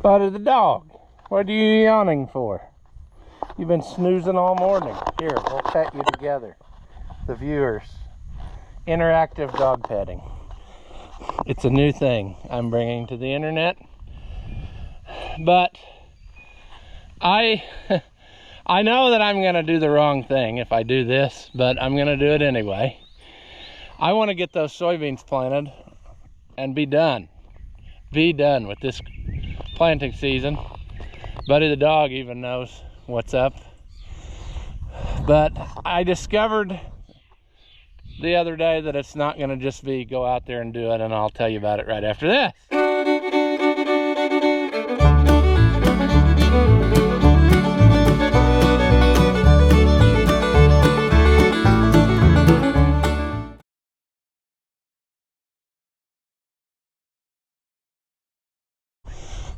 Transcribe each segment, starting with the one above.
Buddy the dog, what are you yawning for? You've been snoozing all morning. Here, we'll pet you together. The viewers. Interactive dog petting. It's a new thing I'm bringing to the internet. But I know that I'm going to do the wrong thing if I do this, but I'm going to do it anyway. I want to get those soybeans planted and be done. Be done with this planting season. Buddy the dog even knows what's up. But I discovered the other day that it's not going to just be go out there and do it, and I'll tell you about it right after this.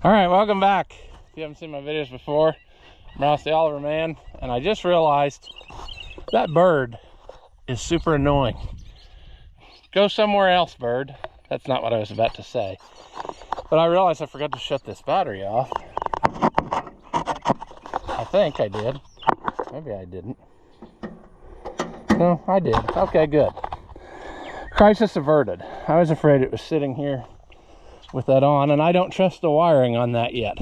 All right, welcome back. If you haven't seen my videos before, I'm Brownstown Man, and I just realized that bird is super annoying. Go somewhere else, bird. That's not what I was about to say. But I realized I forgot to shut this battery off. I think I did. Maybe I didn't. No, I did. Okay, good. Crisis averted. I was afraid it was sitting here with that on, and I don't trust the wiring on that yet.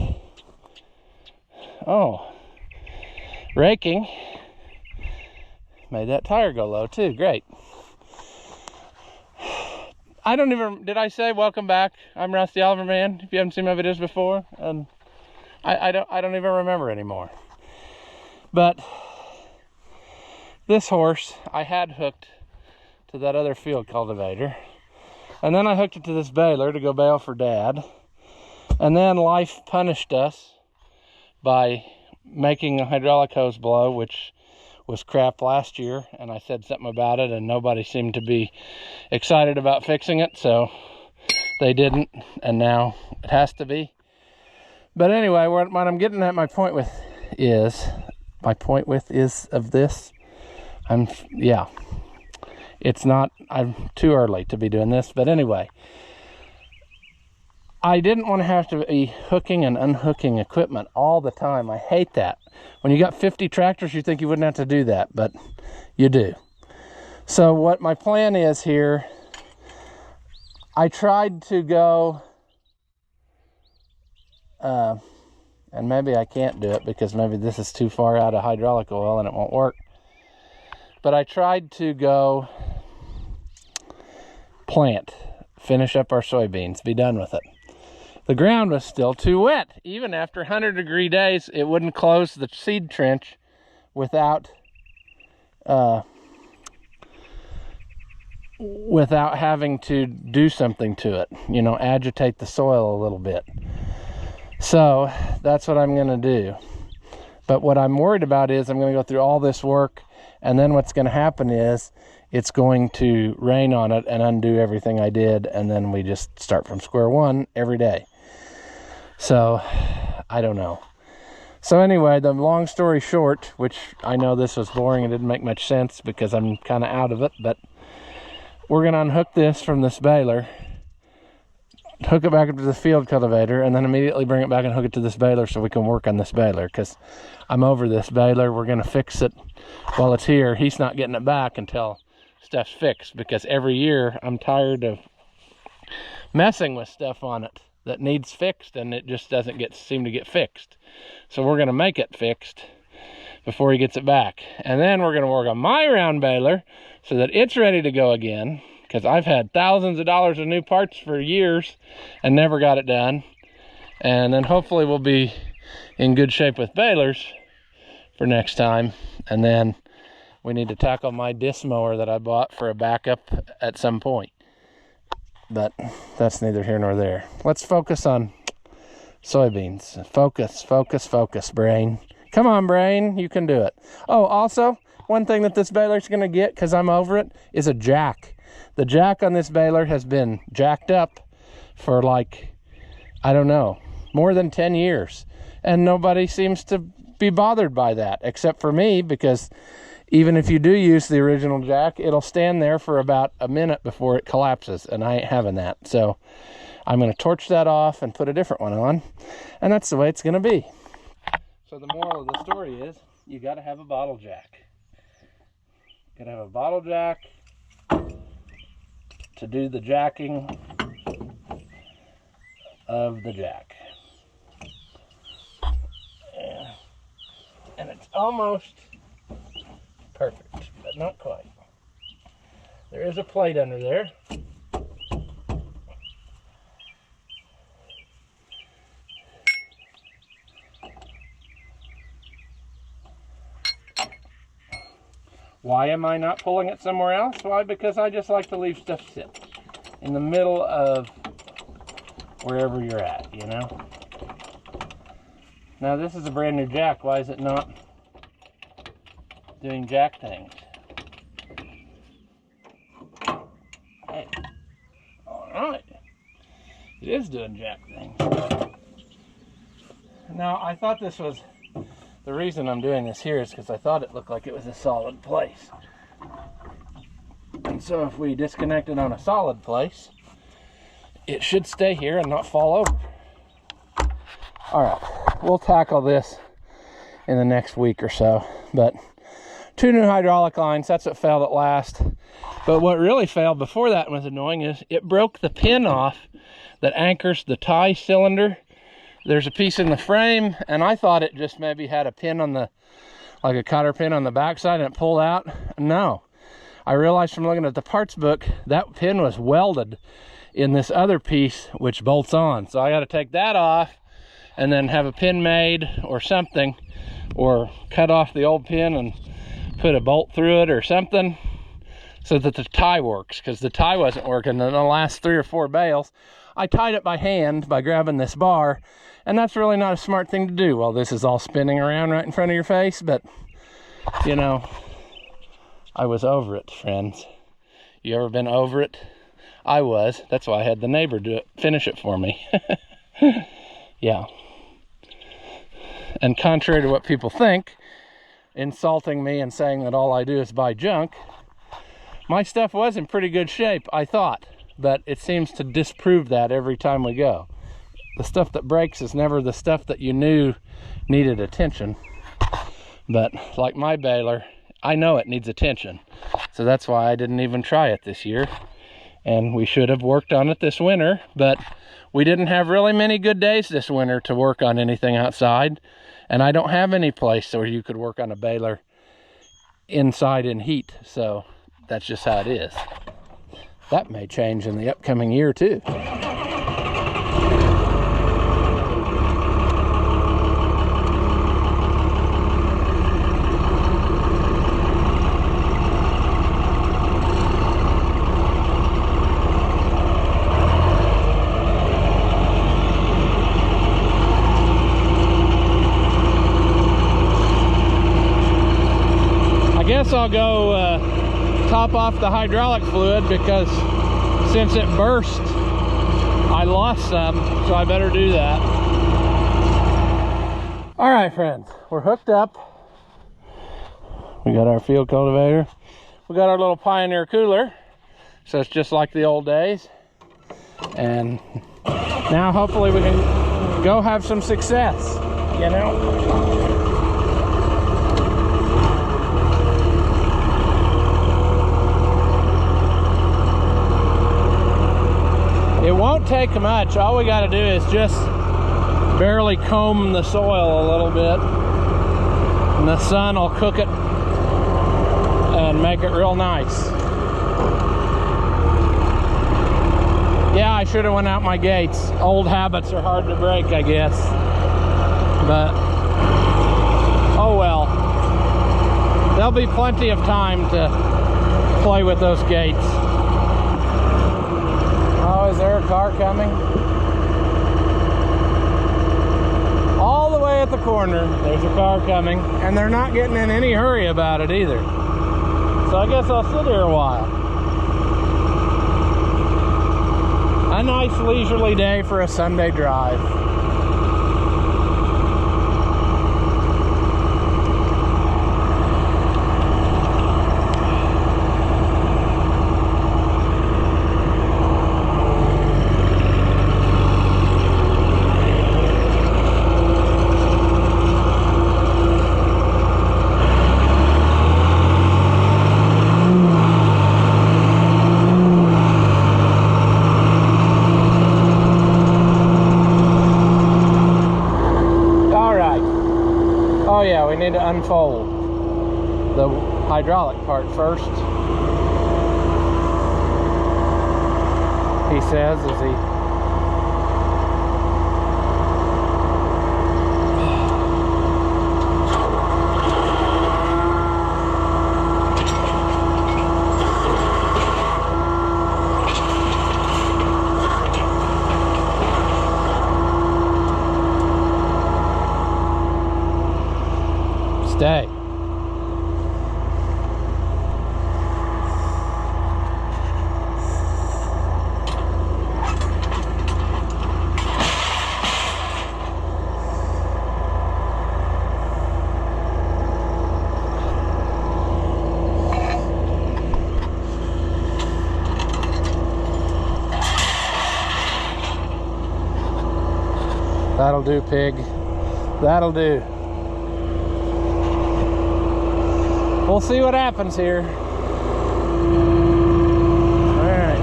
Oh, raking made that tire go low too. Great. I don't even, did I say welcome back? I'm Rusty Oliver Man, if you haven't seen my videos before, and I don't even remember anymore. But this horse I had hooked to that other field cultivator, and then I hooked it to this baler to go bale for Dad, and then life punished us by making a hydraulic hose blow, which was crap last year, and I said something about it and nobody seemed to be excited about fixing it, so they didn't, and now it has to be. But anyway, what I'm getting at, my point with is of this, I'm too early to be doing this, but anyway, I didn't want to have to be hooking and unhooking equipment all the time. I hate that. When you got 50 tractors, you think you wouldn't have to do that, but you do. So what my plan is here, I tried to go, and maybe I can't do it because maybe this is too far out of hydraulic oil and it won't work. But I tried to go finish up our soybeans, be done with it. The ground was still too wet. Even after 100-degree days, it wouldn't close the seed trench without having to do something to it, you know, agitate the soil a little bit. So that's what I'm going to do. But what I'm worried about is I'm going to go through all this work, and then what's going to happen is it's going to rain on it and undo everything I did, and then we just start from square one every day. So I don't know. So anyway, the long story short, which I know this was boring and didn't make much sense because I'm kind of out of it, but we're going to unhook this from this baler, hook it back up to the field cultivator, and then immediately bring it back and hook it to this baler so we can work on this baler, because I'm over this baler. We're going to fix it while it's here. He's not getting it back until stuff's fixed, because every year I'm tired of messing with stuff on it that needs fixed, and it just doesn't seem to get fixed. So we're going to make it fixed before he gets it back. And then we're going to work on my round baler so that it's ready to go again, because I've had thousands of dollars of new parts for years and never got it done. And then hopefully we'll be in good shape with balers for next time. And then we need to tackle my disc mower that I bought for a backup at some point. But that's neither here nor there. Let's focus on soybeans. Focus, brain. Come on, brain, you can do it. Oh, also, one thing that this baler's gonna get, because I'm over it, is a jack. The jack on this baler has been jacked up for like, I don't know, more than 10 years. And nobody seems to be bothered by that, except for me, because even if you do use the original jack, it'll stand there for about a minute before it collapses, and I ain't having that. So I'm going to torch that off and put a different one on, and that's the way it's going to be. So the moral of the story is, you got to have a bottle jack. You got to have a bottle jack to do the jacking of the jack. Yeah. And it's almost perfect, but not quite. There is a plate under there. Why am I not pulling it somewhere else? Why? Because I just like to leave stuff sit in the middle of wherever you're at, you know? Now this is a brand new jack. Why is it not doing jack things? Hey, all right. It is doing jack things. Now I thought this was, the reason I'm doing this here is because I thought it looked like it was a solid place. And so if we disconnect it on a solid place, it should stay here and not fall over. All right, we'll tackle this in the next week or so. But 2 new hydraulic lines, that's what failed at last. But what really failed before that was annoying is it broke the pin off that anchors the tie cylinder. There's a piece in the frame, and I thought it just maybe had a pin on the, like a cotter pin on the backside, and it pulled out. No, I realized from looking at the parts book, that pin was welded in this other piece, which bolts on. So I got to take that off and then have a pin made or something, or cut off the old pin and put a bolt through it or something so that the tie works, because the tie wasn't working. In the last 3 or 4 bales, I tied it by hand by grabbing this bar, and that's really not a smart thing to do while this is all spinning around right in front of your face. But, you know, I was over it, friends. You ever been over it? I was. That's why I had the neighbor do it, finish it for me. Yeah. And contrary to what people think, insulting me and saying that all I do is buy junk, my stuff was in pretty good shape, I thought. But it seems to disprove that every time we go. The stuff that breaks is never the stuff that you knew needed attention. But like my baler, I know it needs attention. So that's why I didn't even try it this year. And we should have worked on it this winter, but we didn't have really many good days this winter to work on anything outside. And I don't have any place where you could work on a baler inside in heat. So that's just how it is. That may change in the upcoming year too. I guess I'll go top off the hydraulic fluid, because since it burst, I lost some, so I better do that. All right, friends, we're hooked up. We got our field cultivator. We got our little Pioneer cooler, so it's just like the old days. And now hopefully we can go have some success, you know? It won't take much. All we got to do is just barely comb the soil a little bit, and the sun will cook it and make it real nice. Yeah, I should have went out my gates. Old habits are hard to break, I guess. But, oh well. There'll be plenty of time to play with those gates. Oh, is there a car coming? All the way at the corner, there's a car coming, and they're not getting in any hurry about it either. So I guess I'll sit here a while. A nice leisurely day for a Sunday drive. we need to unfold the hydraulic part first. He says as he stay. That'll do, pig. That'll do. We'll see what happens here. All right.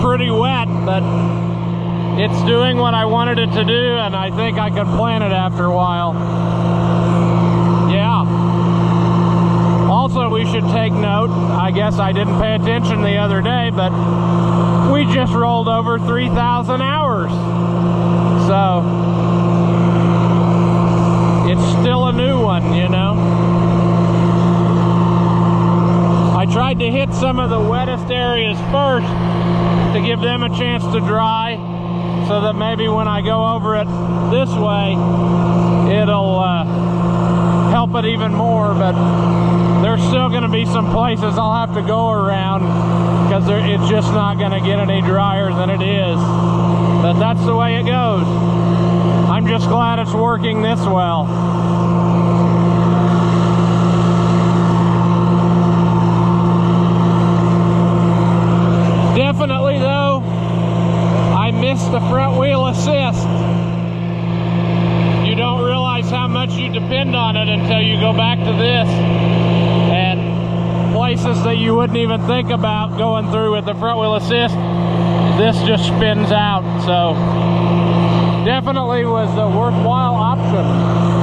Pretty wet, but it's doing what I wanted it to do, and I think I could plant it after a while. Yeah. Also, we should take note, I guess I didn't pay attention the other day, but we just rolled over 3,000 hours. So, it's still a new one, you know. I tried to hit some of the wettest areas first to give them a chance to dry, so that maybe when I go over it this way, it'll help it even more. But there's still going to be some places I'll have to go around, because it's just not going to get any drier than it is. But that's the way it goes. I'm just glad it's working this well. Definitely though, I missed the front wheel assist. You don't realize how much you depend on it until you go back to this. And places that you wouldn't even think about going through with the front wheel assist, this just spins out. So definitely was a worthwhile option.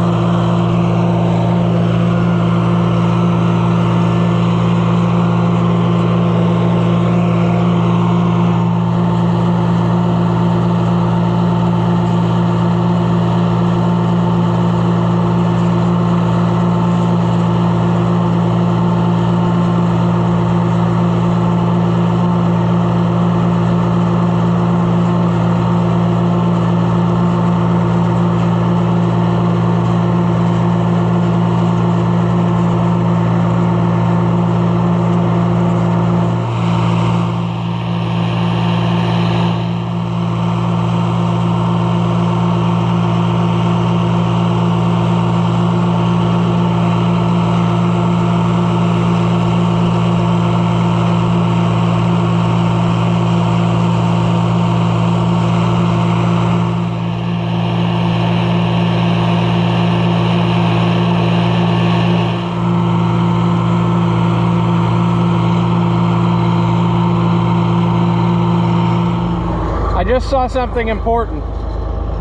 I just saw something important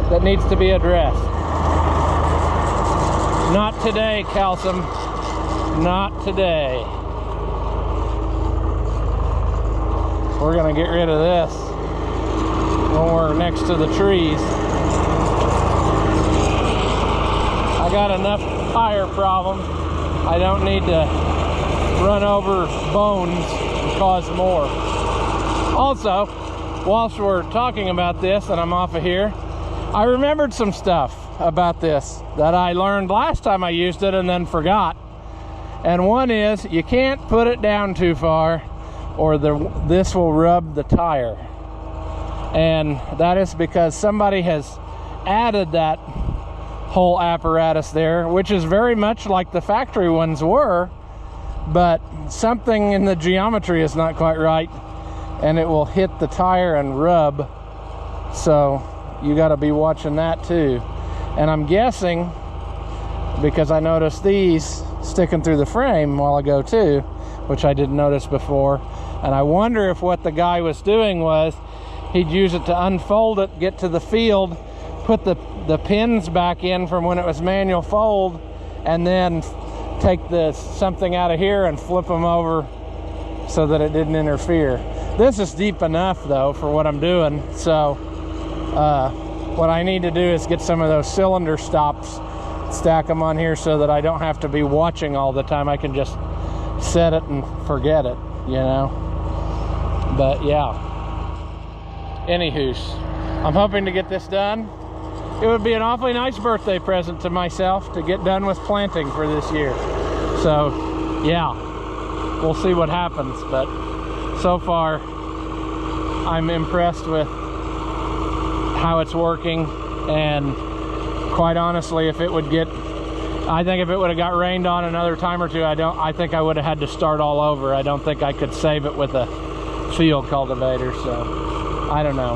that needs to be addressed. Not today, Calcium. Not today. We're gonna get rid of this when we're next to the trees. I got enough tire problem. I don't need to run over bones and cause more. Also, whilst we're talking about this and I'm off of here, I remembered some stuff about this that I learned last time I used it and then forgot. And one is, you can't put it down too far or this will rub the tire. And that is because somebody has added that whole apparatus there, which is very much like the factory ones were, but something in the geometry is not quite right and it will hit the tire and rub. So you got to be watching that too. And I'm guessing, because I noticed these sticking through the frame a while ago too, which I didn't notice before, and I wonder if what the guy was doing was he'd use it to unfold it, get to the field, put the pins back in from when it was manual fold, and then take something out of here and flip them over so that it didn't interfere. This is deep enough though for what I'm doing, so what I need to do is get some of those cylinder stops, stack them on here so that I don't have to be watching all the time. I can just set it and forget it, you know. But yeah, anywho's, I'm hoping to get this done. It would be an awfully nice birthday present to myself to get done with planting for this year. So yeah, we'll see what happens, but so far I'm impressed with how it's working. And quite honestly, if it would get, I think if it would have got rained on another time or two, I think I would have had to start all over. I don't think I could save it with a field cultivator, so I don't know.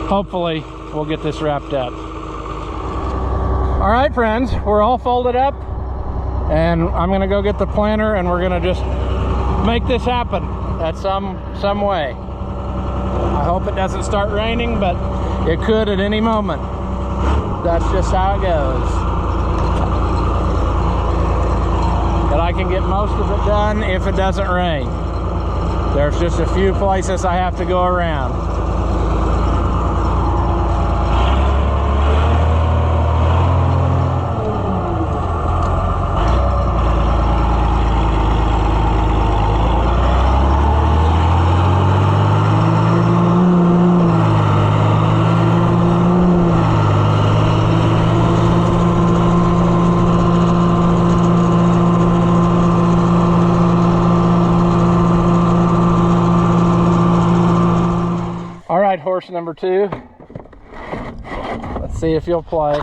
Hopefully we'll get this wrapped up. All right, friends, we're all folded up and I'm gonna go get the planter and we're gonna just make this happen at some way. I hope it doesn't start raining, but it could at any moment. That's just how it goes. But I can get most of it done if it doesn't rain. There's just a few places I have to go around. Horse number 2. Let's see if you'll play.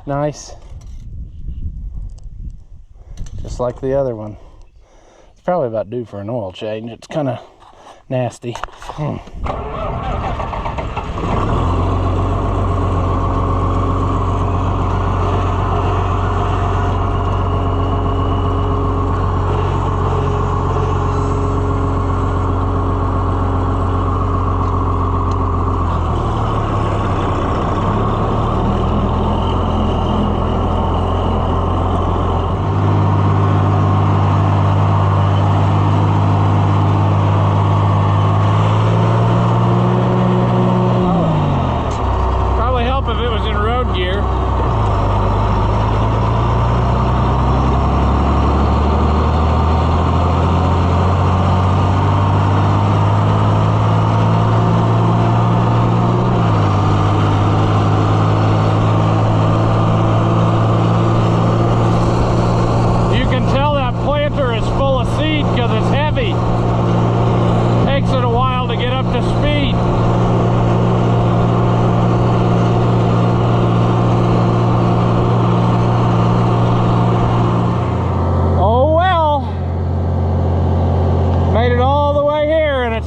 Nice. Just like the other one. It's probably about due for an oil change. It's kind of nasty.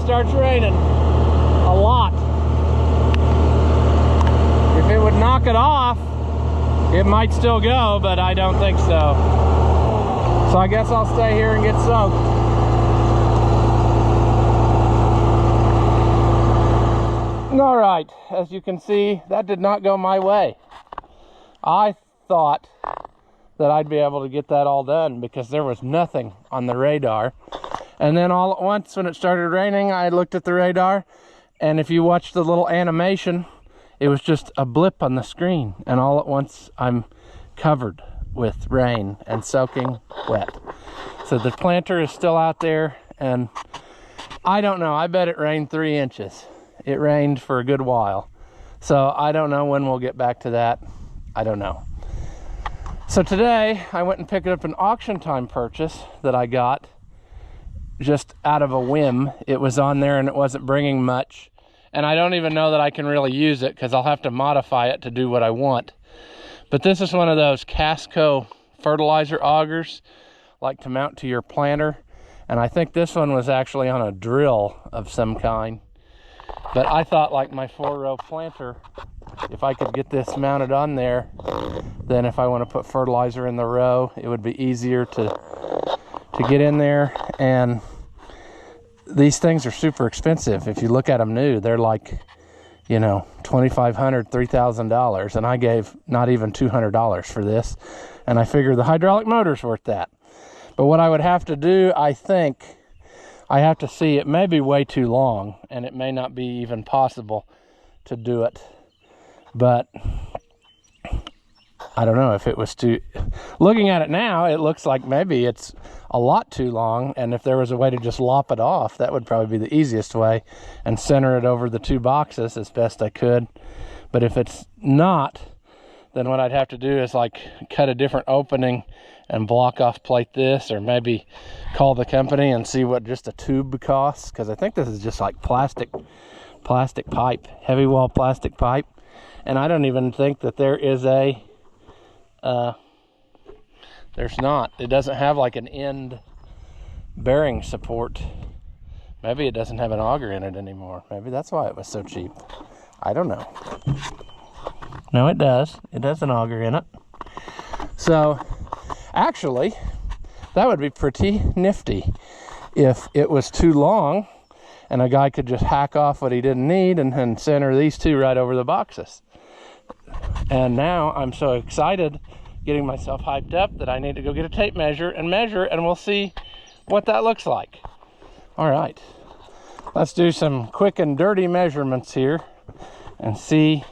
Starts raining a lot. If it would knock it off, it might still go, but I don't think so. So I guess I'll stay here and get soaked. All right, as you can see, that did not go my way. I thought that I'd be able to get that all done because there was nothing on the radar. And then all at once when it started raining, I looked at the radar, and if you watch the little animation, it was just a blip on the screen, and all at once I'm covered with rain and soaking wet. So the planter is still out there, and I don't know, I bet it rained 3 inches. It rained for a good while. So I don't know when we'll get back to that. I don't know. So today I went and picked up an auction time purchase that I got just out of a whim. It was on there and it wasn't bringing much. And I don't even know that I can really use it because I'll have to modify it to do what I want. But this is one of those Casco fertilizer augers, like to mount to your planter. And I think this one was actually on a drill of some kind. But I thought, like my 4-row planter, if I could get this mounted on there, then if I want to put fertilizer in the row, it would be easier to get in there. And these things are super expensive. If you look at them new, they're like, you know, $2,500, $3,000, and I gave not even $200 for this. And I figure the hydraulic motor's worth that. But what I would have to do, I think, I have to see, it may be way too long, and it may not be even possible to do it. But I don't know if it was too... Looking at it now, it looks like maybe it's a lot too long, and if there was a way to just lop it off, that would probably be the easiest way, and center it over the 2 boxes as best I could. But if it's not, then what I'd have to do is like cut a different opening and block off plate this, or maybe call the company and see what just a tube costs, because I think this is just like plastic pipe, heavy wall plastic pipe. And I don't even think that there is a there's not, it doesn't have like an end bearing support. Maybe it doesn't have an auger in it anymore. Maybe that's why it was so cheap. I don't know. No, it does. It has an auger in it. So actually, that would be pretty nifty if it was too long and a guy could just hack off what he didn't need and center these 2 right over the boxes. And now I'm so excited, getting myself hyped up, that I need to go get a tape measure, and we'll see what that looks like. All right, let's do some quick and dirty measurements here and see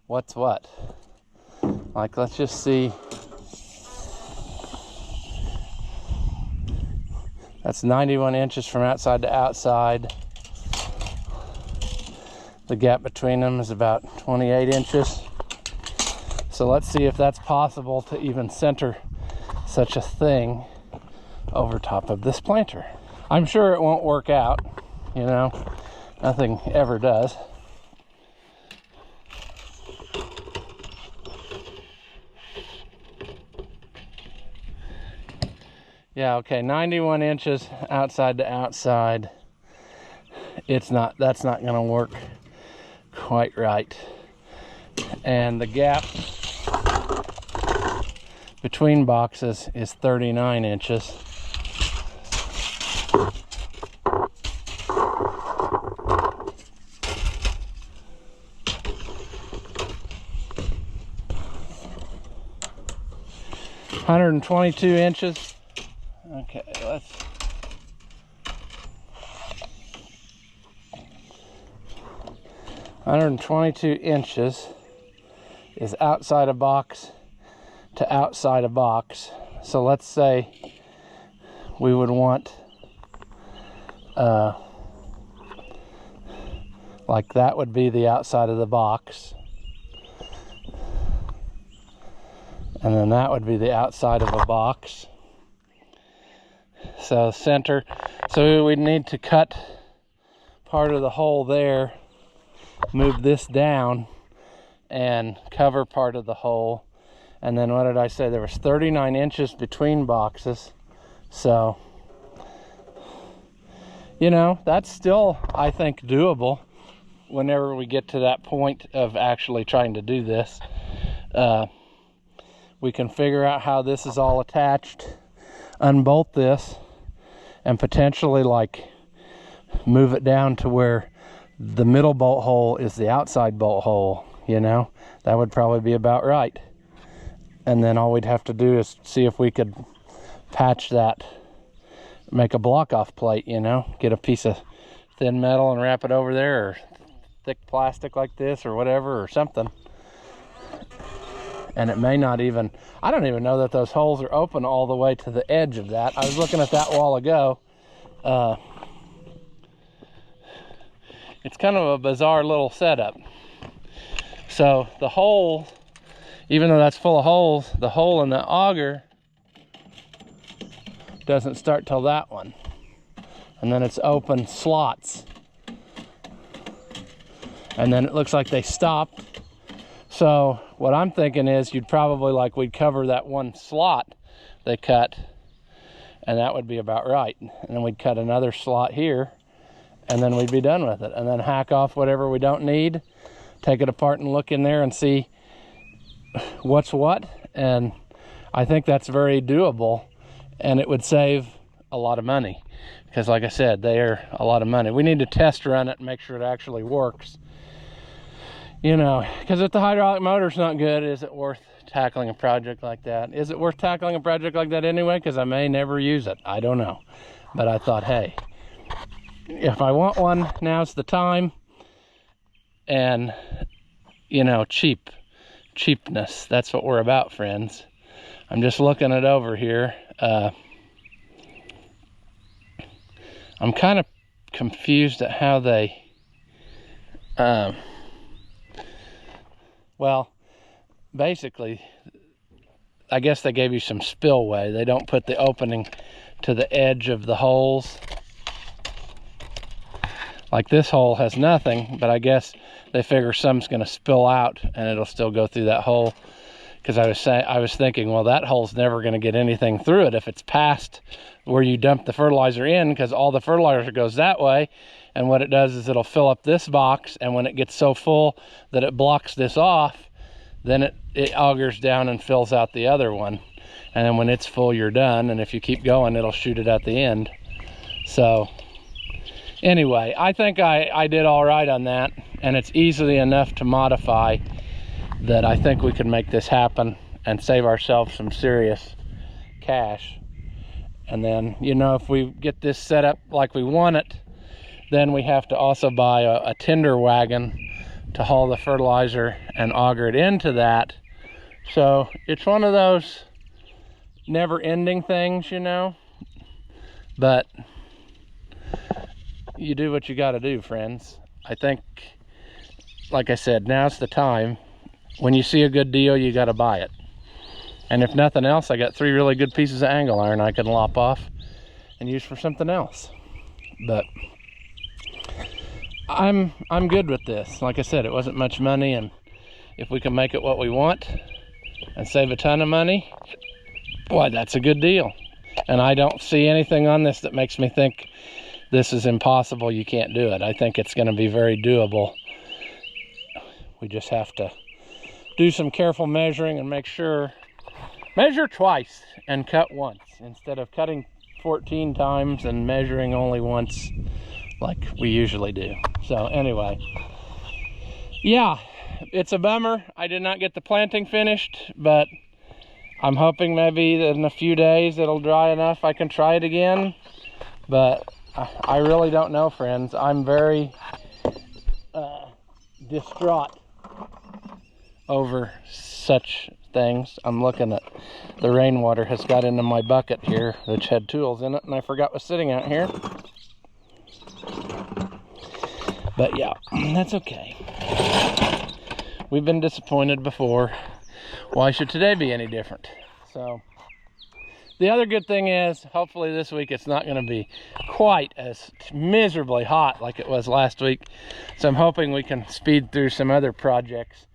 what's what. Like, let's just see. That's 91 inches from outside to outside. The gap between them is about 28 inches. So let's see if that's possible to even center such a thing over top of this planter. I'm sure it won't work out, you know, nothing ever does. Yeah, okay, 91 inches outside to outside. That's not gonna work quite right. And the gap between boxes is 39 inches. $122 inches. Okay, let's... $122 inches is outside a box to outside a box. So let's say we would want like that would be the outside of the box, and then that would be the outside of a box. So center, so we'd need to cut part of the hole there, move this down and cover part of the hole. And then what did I say? There was 39 inches between boxes. So, you know, that's still, I think, doable whenever we get to that point of actually trying to do this. We can figure out how this is all attached, unbolt this, and potentially like move it down to where the middle bolt hole is the outside bolt hole, you know. That would probably be about right. And then all we'd have to do is see if we could patch that, make a block off plate, you know, get a piece of thin metal and wrap it over there, or thick plastic like this or whatever, or something. And it may not even, I don't even know that those holes are open all the way to the edge of that. I was looking at that a while ago. It's kind of a bizarre little setup. So the hole, even though that's full of holes, the hole in the auger doesn't start till that one. And then it's open slots. And then it looks like they stopped. So what I'm thinking is you'd probably, like, we'd cover that one slot they cut, and that would be about right. And then we'd cut another slot here, and then we'd be done with it. And then hack off whatever we don't need, take it apart and look in there and see what's what. And I think that's very doable, and it would save a lot of money, because like I said, they are a lot of money. We need to test run it and make sure it actually works. You know, because if the hydraulic motor's not good, is it worth tackling a project like that? Is it worth tackling a project like that anyway? Because I may never use it. I don't know. But I thought, hey, if I want one, now's the time. And, you know, cheapness. That's what we're about, friends. I'm just looking it over here. I'm kind of confused at how they... well, basically, I guess they gave you some spillway. They don't put the opening to the edge of the holes. Like this hole has nothing, but I guess they figure some's going to spill out and it'll still go through that hole. Because I was thinking, well, that hole's never going to get anything through it if it's past where you dump the fertilizer in, because all the fertilizer goes that way. And what it does is it'll fill up this box, and when it gets so full that it blocks this off, then it augers down and fills out the other one. And then when it's full, you're done. And if you keep going, it'll shoot it at the end. So anyway, I think I did all right on that, and it's easily enough to modify that I think we can make this happen and save ourselves some serious cash. And then, you know, if we get this set up like we want it, then we have to also buy a tender wagon to haul the fertilizer and auger it into that. So it's one of those never-ending things, you know. But you do what you got to do, friends. I think, like I said, now's the time. When you see a good deal, you got to buy it. And if nothing else, I got 3 really good pieces of angle iron I can lop off and use for something else. But I'm good with this. Like I said, it wasn't much money, and if we can make it what we want and save a ton of money, boy, that's a good deal. And I don't see anything on this that makes me think this is impossible, you can't do it. I think it's going to be very doable. We just have to do some careful measuring and make sure, measure twice and cut once, instead of cutting 14 times and measuring only once like we usually do. So anyway, yeah, it's a bummer I did not get the planting finished, but I'm hoping maybe that in a few days it'll dry enough I can try it again. But I really don't know, friends. I'm very distraught over such things. I'm looking at the rainwater has got into my bucket here, which had tools in it, and I forgot was sitting out here. But yeah, that's okay. We've been disappointed before. Why should today be any different? So the other good thing is, hopefully this week it's not going to be quite as miserably hot like it was last week. So I'm hoping we can speed through some other projects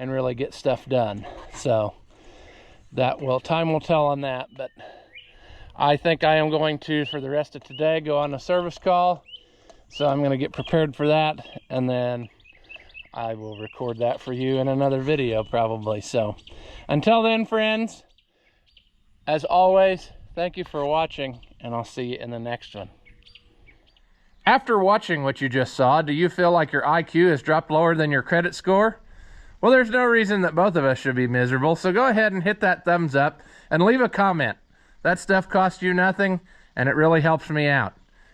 and really get stuff done. So that will, time will tell on that. But I think I am going to, for the rest of today, go on a service call. So I'm going to get prepared for that, and then I will record that for you in another video probably. So until then, friends, as always, thank you for watching, and I'll see you in the next one. After watching what you just saw, do you feel like your IQ has dropped lower than your credit score? Well, there's no reason that both of us should be miserable, so go ahead and hit that thumbs up and leave a comment. That stuff costs you nothing, and it really helps me out.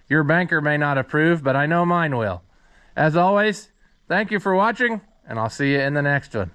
Your banker may not approve, but I know mine will. As always, thank you for watching, and I'll see you in the next one.